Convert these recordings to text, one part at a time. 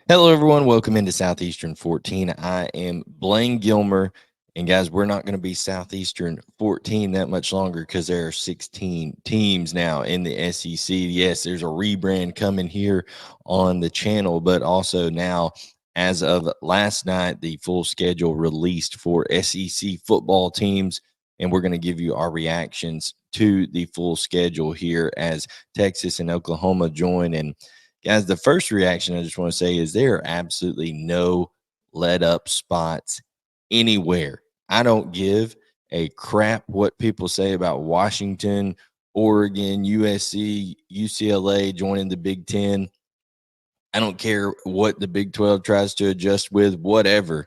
Hello, everyone. Welcome into Southeastern 14. I am Blayne Gilmer. And, guys, we're not going to be Southeastern 14 that much longer because there are 16 teams now in the SEC. Yes, there's a rebrand coming here on the channel, but also now, as of last night, the full schedule released for SEC football teams. And we're going to give you our reactions to the full schedule here as Texas and Oklahoma join. And guys, the first reaction I just want to say is there are absolutely no let up spots anywhere. I don't give a crap what people say about Washington, Oregon, USC, UCLA joining the Big Ten. I don't care what the Big 12 tries to adjust with, whatever.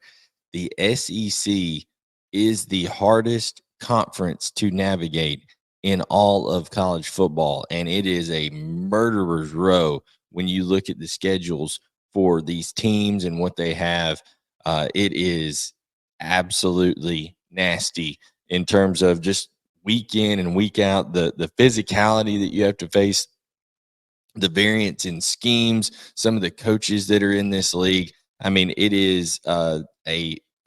The SEC is the hardest conference to navigate in all of college football, and it is a murderer's row when you look at the schedules for these teams and what they have. It is absolutely nasty in terms of just week in and week out, the physicality that you have to face, the variance in schemes, some of the coaches that are in this league. I mean, it is a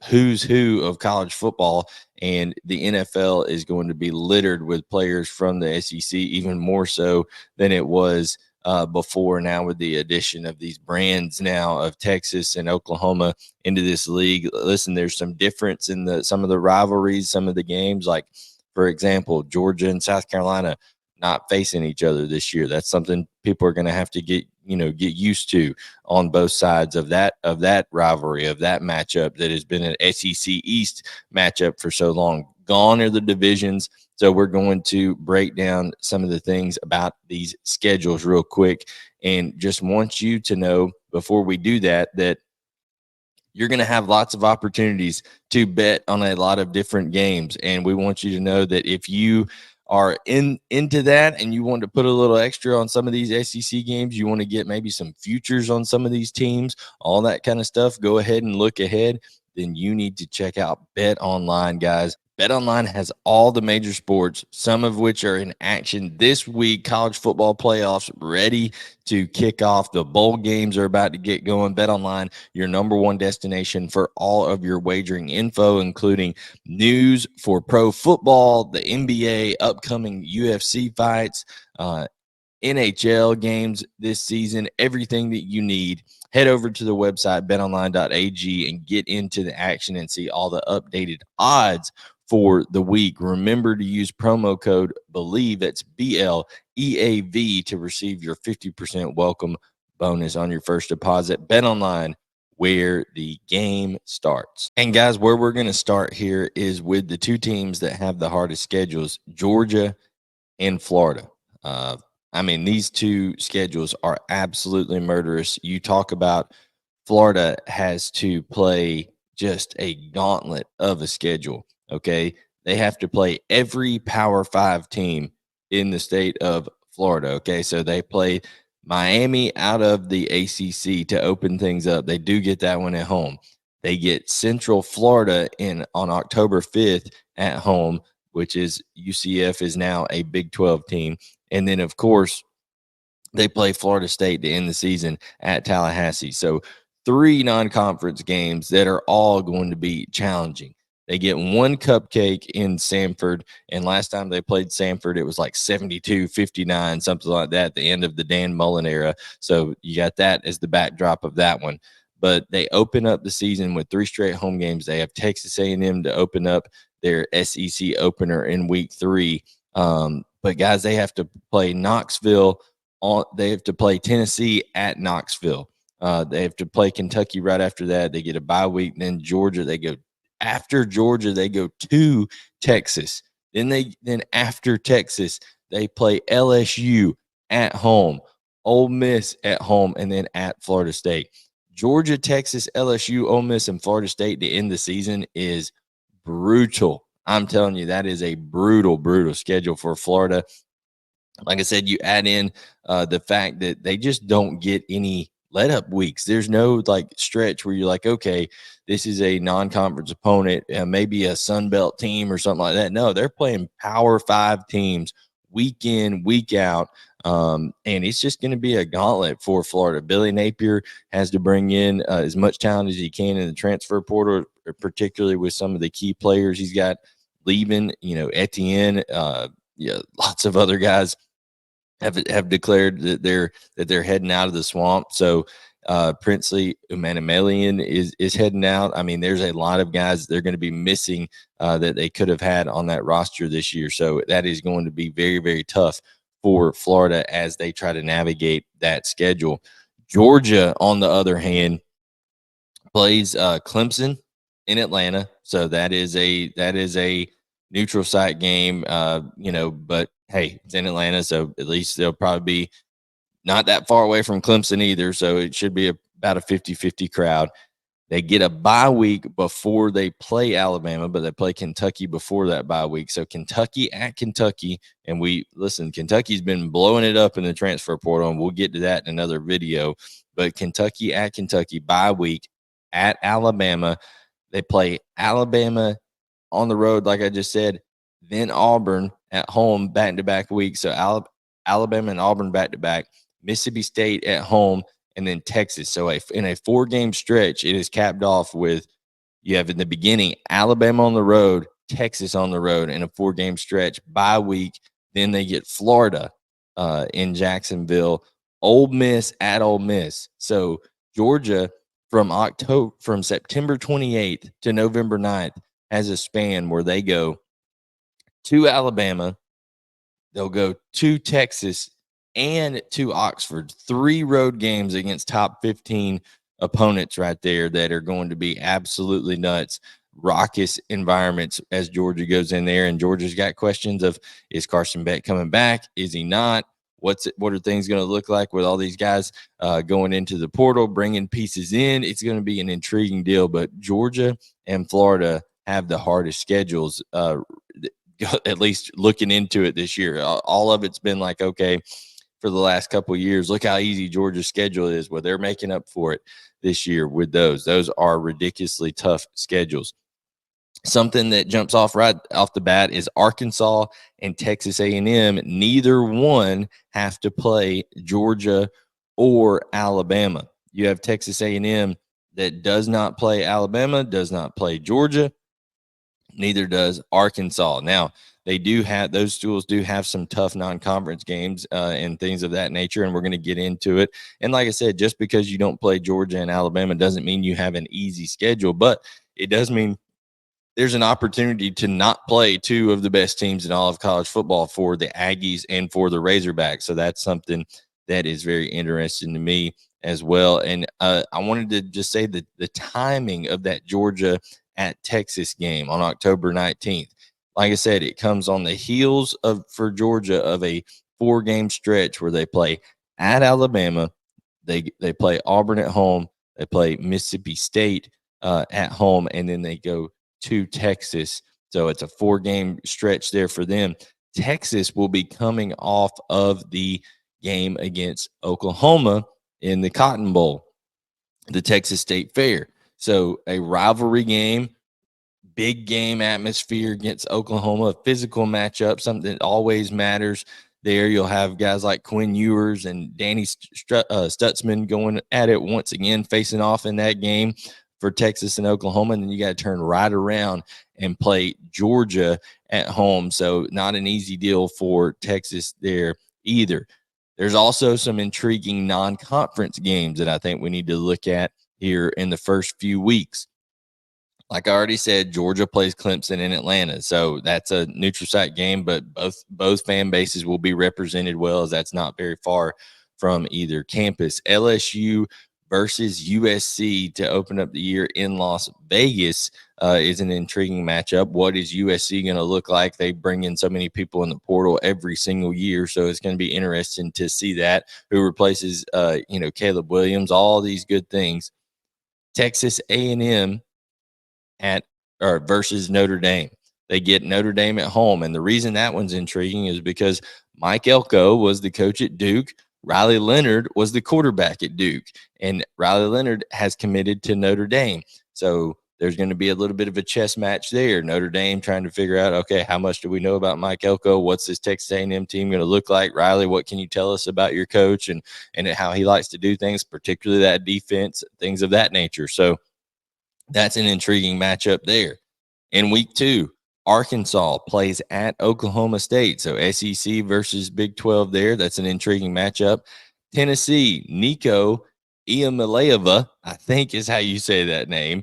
who's who of college football, and the NFL is going to be littered with players from the SEC, even more so than it was before. Now, with the addition of these brands now of Texas and Oklahoma into this league, listen, there's some difference in some of the rivalries, some of the games, like, for example, Georgia and South Carolina not facing each other this year. That's something people are going to have to get used to on both sides of that rivalry, of that matchup that has been an SEC East matchup for so long. Gone are the divisions. So we're going to break down some of the things about these schedules real quick, and just want you to know before we do that you're going to have lots of opportunities to bet on a lot of different games. And we want you to know that if you are into that and you want to put a little extra on some of these SEC games, you want to get maybe some futures on some of these teams, all that kind of stuff, go ahead and look ahead. Then you need to check out Bet Online, guys. Bet Online has all the major sports, some of which are in action this week. College football playoffs ready to kick off. The bowl games are about to get going. Bet Online, your number one destination for all of your wagering info, including news for pro football, the NBA, upcoming UFC fights, NHL games this season, everything that you need. Head over to the website betonline.ag and get into the action and see all the updated odds for the week. Remember to use promo code BELIEVE, that's BLEAV, to receive your 50% welcome bonus on your first deposit. Bet Online, where the game starts. And guys, where we're going to start here is with the two teams that have the hardest schedules, Georgia and Florida. I mean, these two schedules are absolutely murderous. You talk about Florida has to play just a gauntlet of a schedule, okay? They have to play every Power 5 team in the state of Florida, okay? So they play Miami out of the ACC to open things up. They do get that one at home. They get Central Florida on October 5th at home, which is UCF is now a Big 12 team. And then, of course, they play Florida State to end the season at Tallahassee. So 3 non-conference games that are all going to be challenging. They get one cupcake in Samford, and last time they played Samford, it was like 72-59, something like that, at the end of the Dan Mullen era. So you got that as the backdrop of that one. But they open up the season with 3 straight home games. They have Texas A&M to open up their SEC opener in week 3. But guys, they have to play Knoxville. They have to play Tennessee at Knoxville. They have to play Kentucky right after that. They get a bye week. Then Georgia, after Georgia, they go to Texas. Then after Texas, they play LSU at home, Ole Miss at home, and then at Florida State. Georgia, Texas, LSU, Ole Miss, and Florida State to end the season is brutal. I'm telling you, that is a brutal, brutal schedule for Florida. Like I said, you add in the fact that they just don't get any let-up weeks. There's no stretch where you're like, okay, this is a non-conference opponent, maybe a Sun Belt team or something like that. No, they're playing Power 5 teams week in, week out. And it's just going to be a gauntlet for Florida. Billy Napier has to bring in as much talent as he can in the transfer portal, particularly with some of the key players he's got leaving. Etienne, lots of other guys have declared that they're heading out of the swamp. So Princely Umanamelian is heading out. I mean, there's a lot of guys they're going to be missing that they could have had on that roster this year. So that is going to be very, very tough for Florida as they try to navigate that schedule. Georgia, on the other hand, plays Clemson in Atlanta. So that is a neutral site game, but hey, it's in Atlanta, so at least they'll probably be not that far away from Clemson either. So it should be about a 50-50 crowd. They get a bye week before they play Alabama, but they play Kentucky before that bye week. So Kentucky at Kentucky, and Kentucky's been blowing it up in the transfer portal, and we'll get to that in another video. But Kentucky at Kentucky, bye week at Alabama. They play Alabama on the road, like I just said, then Auburn at home back-to-back weeks. So Alabama and Auburn back-to-back, Mississippi State at home, and then Texas. So in a 4-game stretch, it is capped off with you have in the beginning Alabama on the road, Texas on the road in a 4-game stretch, bye week. Then they get Florida in Jacksonville, Ole Miss at Ole Miss. So Georgia from September 28th to November 9th has a span where they go to Alabama, they'll go to Texas, and to Oxford. 3 road games against top 15 opponents right there that are going to be absolutely nuts, raucous environments as Georgia goes in there. And Georgia's got questions of, is Carson Beck coming back? Is he not? What are things going to look like with all these guys going into the portal, bringing pieces in? It's going to be an intriguing deal. But Georgia and Florida have the hardest schedules, at least looking into it this year. All of it's been like, okay, for the last couple of years, look how easy Georgia's schedule is. Well, they're making up for it this year with those. Those are ridiculously tough schedules. Something that jumps off right off the bat is Arkansas and Texas A&M. Neither one have to play Georgia or Alabama. You have Texas A&M that does not play Alabama, does not play Georgia. Neither does Arkansas. Now, those schools do have some tough non-conference games and things of that nature, and we're going to get into it. And like I said, just because you don't play Georgia and Alabama doesn't mean you have an easy schedule, but it does mean there's an opportunity to not play 2 of the best teams in all of college football for the Aggies and for the Razorbacks. So that's something that is very interesting to me as well. And I wanted to just say that the timing of that Georgia at Texas game on October 19th. Like I said, it comes on the heels for Georgia of a 4-game stretch where they play at Alabama, they play Auburn at home, they play Mississippi State at home, and then they go to Texas. So it's a 4-game stretch there for them. Texas will be coming off of the game against Oklahoma in the Cotton Bowl, the Texas State Fair. So a rivalry game, big game atmosphere against Oklahoma, a physical matchup, something that always matters there. You'll have guys like Quinn Ewers and Danny Stutzman going at it once again, facing off in that game for Texas and Oklahoma. And then you got to turn right around and play Georgia at home. So not an easy deal for Texas there either. There's also some intriguing non-conference games that I think we need to look at here in the first few weeks. Like I already said, Georgia plays Clemson in Atlanta. So that's a neutral site game, but both fan bases will be represented well, as that's not very far from either campus. LSU versus USC to open up the year in Las Vegas is an intriguing matchup. What is USC going to look like? They bring in so many people in the portal every single year, so it's going to be interesting to see that. Who replaces, Caleb Williams, all these good things. Texas A&M versus Notre Dame. They get Notre Dame at home. And the reason that one's intriguing is because Mike Elko was the coach at Duke. Riley Leonard was the quarterback at Duke. And Riley Leonard has committed to Notre Dame. So there's going to be a little bit of a chess match there. Notre Dame trying to figure out, okay, how much do we know about Mike Elko? What's this Texas A&M team going to look like? Riley, what can you tell us about your coach and how he likes to do things, particularly that defense, things of that nature. So that's an intriguing matchup there. In week 2, Arkansas plays at Oklahoma State. So SEC versus Big 12 there. That's an intriguing matchup. Tennessee, Nico Iamaleava, I think is how you say that name.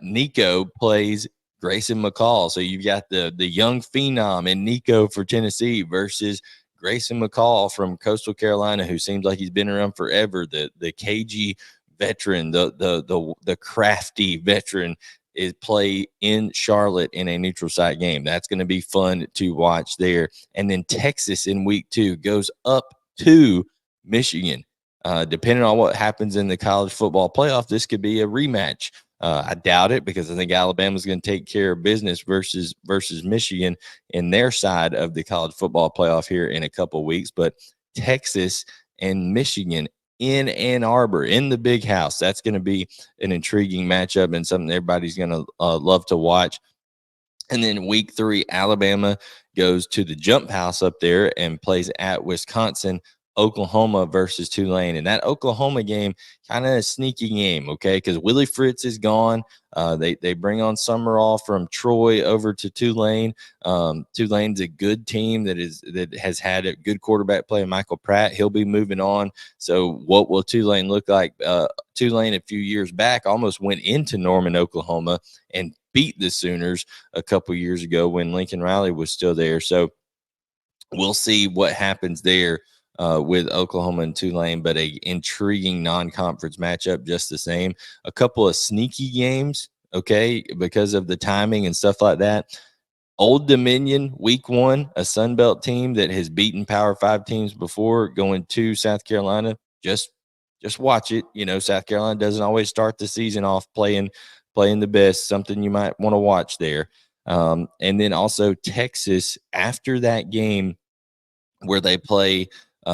Nico plays Grayson McCall. So you've got the young phenom in Nico for Tennessee versus Grayson McCall from Coastal Carolina, who seems like he's been around forever. The cagey veteran, the crafty veteran, is play in Charlotte in a neutral site game. That's going to be fun to watch there. And then Texas in week 2 goes up to Michigan. Depending on what happens in the college football playoff, this could be a rematch. I doubt it, because I think Alabama's going to take care of business versus Michigan in their side of the college football playoff here in a couple of weeks. But Texas and Michigan in Ann Arbor, in the big house, that's going to be an intriguing matchup and something everybody's going to love to watch. And then week 3, Alabama goes to the jump house up there and plays at Wisconsin. Oklahoma versus Tulane. And that Oklahoma game, kind of a sneaky game, okay, because Willie Fritz is gone. They bring on Summerall from Troy over to Tulane. Tulane's a good team that has had a good quarterback play, Michael Pratt. He'll be moving on. So what will Tulane look like? Tulane a few years back almost went into Norman, Oklahoma, and beat the Sooners a couple years ago when Lincoln Riley was still there. So we'll see what happens there with Oklahoma and Tulane, but a intriguing non-conference matchup just the same. A couple of sneaky games, okay, because of the timing and stuff like that. Old Dominion, week 1, a Sun Belt team that has beaten Power 5 teams before, going to South Carolina. Just watch it. You know, South Carolina doesn't always start the season off playing the best, something you might want to watch there. And then also Texas, after that game where they play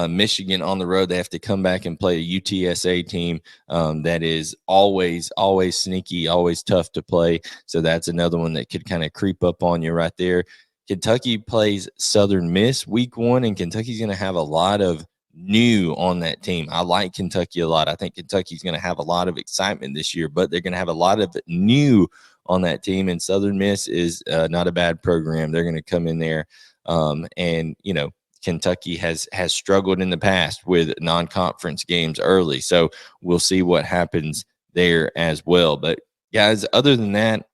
Michigan on the road, they have to come back and play a UTSA team that is always sneaky, always tough to play. So that's another one that could kind of creep up on you right there. Kentucky plays Southern Miss week 1, and Kentucky's going to have a lot of new on that team. I like Kentucky a lot. I think Kentucky's going to have a lot of excitement this year, but they're going to have a lot of new on that team. And Southern Miss is not a bad program. They're going to come in there and, you know, Kentucky has struggled in the past with non-conference games early. So we'll see what happens there as well. But guys, other than that,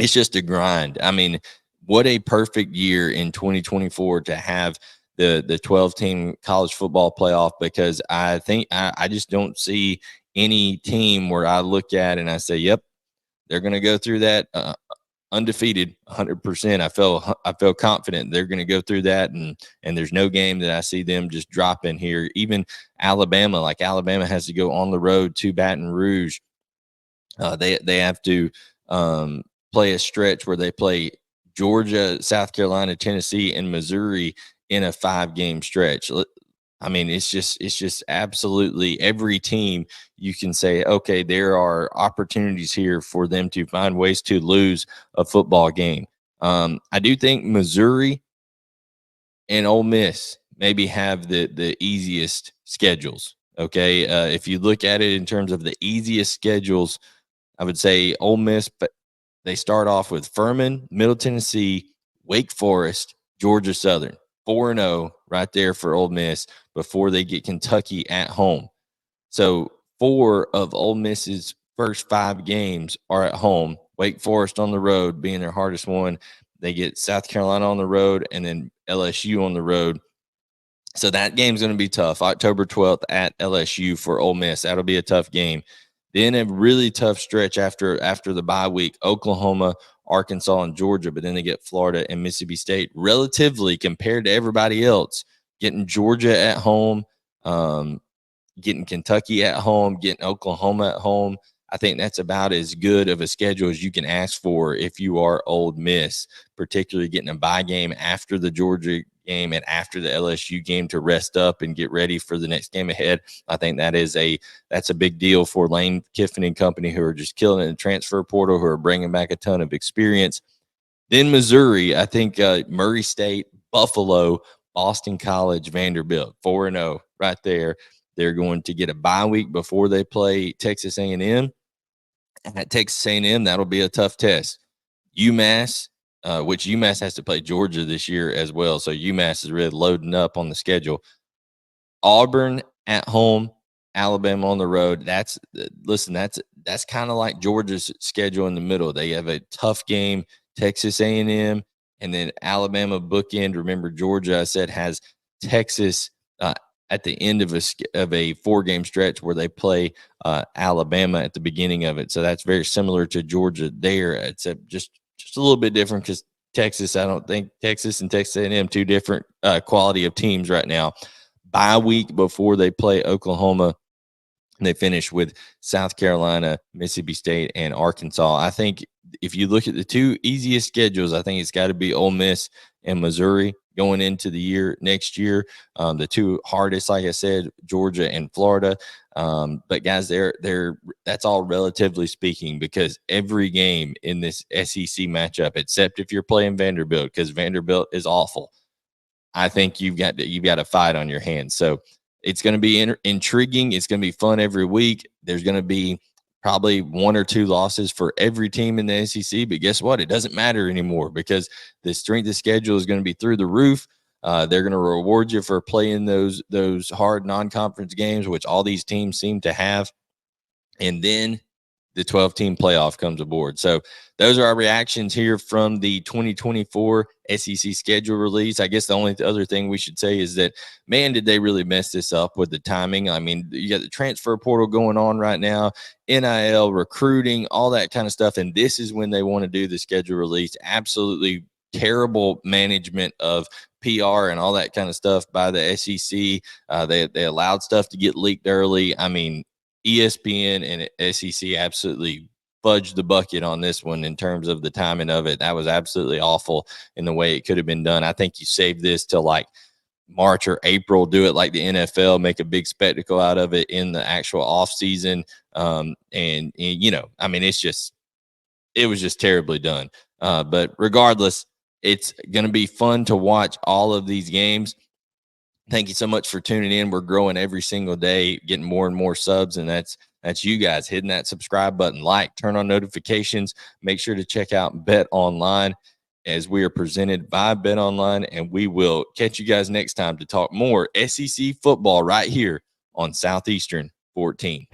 it's just a grind. I mean, what a perfect year in 2024 to have the 12-team college football playoff, because I think I just don't see any team where I look at and I say, yep, they're going to go through that undefeated 100%. I feel confident they're going to go through that, and there's no game that I see them just dropping here. Even Alabama, like Alabama has to go on the road to Baton Rouge. They have to play a stretch where they play Georgia, South Carolina, Tennessee, and Missouri in a 5-game stretch. I mean, it's just absolutely every team you can say, okay, there are opportunities here for them to find ways to lose a football game. I do think Missouri and Ole Miss maybe have the easiest schedules. Okay, if you look at it in terms of the easiest schedules, I would say Ole Miss, but they start off with Furman, Middle Tennessee, Wake Forest, Georgia Southern. 4-0 right there for Ole Miss before they get Kentucky at home. So 4 of Ole Miss's first 5 games are at home. Wake Forest on the road being their hardest one. They get South Carolina on the road and then LSU on the road. So that game's going to be tough. October 12th at LSU for Ole Miss. That'll be a tough game. Then a really tough stretch after the bye week, Oklahoma, Arkansas, and Georgia, but then they get Florida and Mississippi State. Relatively, compared to everybody else, getting Georgia at home, getting Kentucky at home, getting Oklahoma at home, I think that's about as good of a schedule as you can ask for if you are Ole Miss, particularly getting a bye game after the Georgia game and after the LSU game to rest up and get ready for the next game ahead. I think that's a big deal for Lane Kiffin and company, who are just killing it in the transfer portal, who are bringing back a ton of experience. Then Missouri, I think Murray State, Buffalo, Boston College, Vanderbilt, 4-0 right there. They're going to get a bye week before they play Texas A&M. At Texas A&M, that'll be a tough test. UMass, which UMass has to play Georgia this year as well, so UMass is really loading up on the schedule. Auburn at home, Alabama on the road. That's kind of like Georgia's schedule in the middle. They have a tough game, Texas A&M, and then Alabama bookend. Remember, Georgia, I said, has Texas at the end of a 4-game stretch where they play Alabama at the beginning of it. So that's very similar to Georgia there, except just a little bit different because Texas, I don't think Texas and Texas A&M, two different quality of teams right now. Bye week before they play Oklahoma. They finish with South Carolina, Mississippi State, and Arkansas. I think if you look at the two easiest schedules, I think it's got to be Ole Miss and Missouri going into the year next year. The two hardest, like I said, Georgia and Florida. But guys, that's all relatively speaking, because every game in this SEC matchup, except if you're playing Vanderbilt, because Vanderbilt is awful, I think you've got a fight on your hands. So it's going to be intriguing. It's going to be fun every week. There's going to be probably 1 or 2 losses for every team in the SEC. But guess what? It doesn't matter anymore, because the strength of schedule is going to be through the roof. They're going to reward you for playing those hard non-conference games, which all these teams seem to have. And then the 12-team playoff comes aboard. So those are our reactions here from the 2024 SEC schedule release. I guess the only other thing we should say is that, man, did they really mess this up with the timing. I mean, you got the transfer portal going on right now, NIL, recruiting, all that kind of stuff, and this is when they want to do the schedule release. Absolutely terrible management of PR and all that kind of stuff by the SEC. They allowed stuff to get leaked early. I mean, ESPN and SEC absolutely fudged the bucket on this one in terms of the timing of it. That was absolutely awful in the way it could have been done. I think you save this till like March or April, do it like the NFL, make a big spectacle out of it in the actual off season. And you know, I mean, it was just terribly done. But regardless, it's going to be fun to watch all of these games. Thank you so much for tuning in. We're growing every single day, getting more and more subs, and that's you guys hitting that subscribe button, turn on notifications. Make sure to check out Bet Online, as we are presented by Bet Online, and we will catch you guys next time to talk more SEC football right here on Southeastern 14.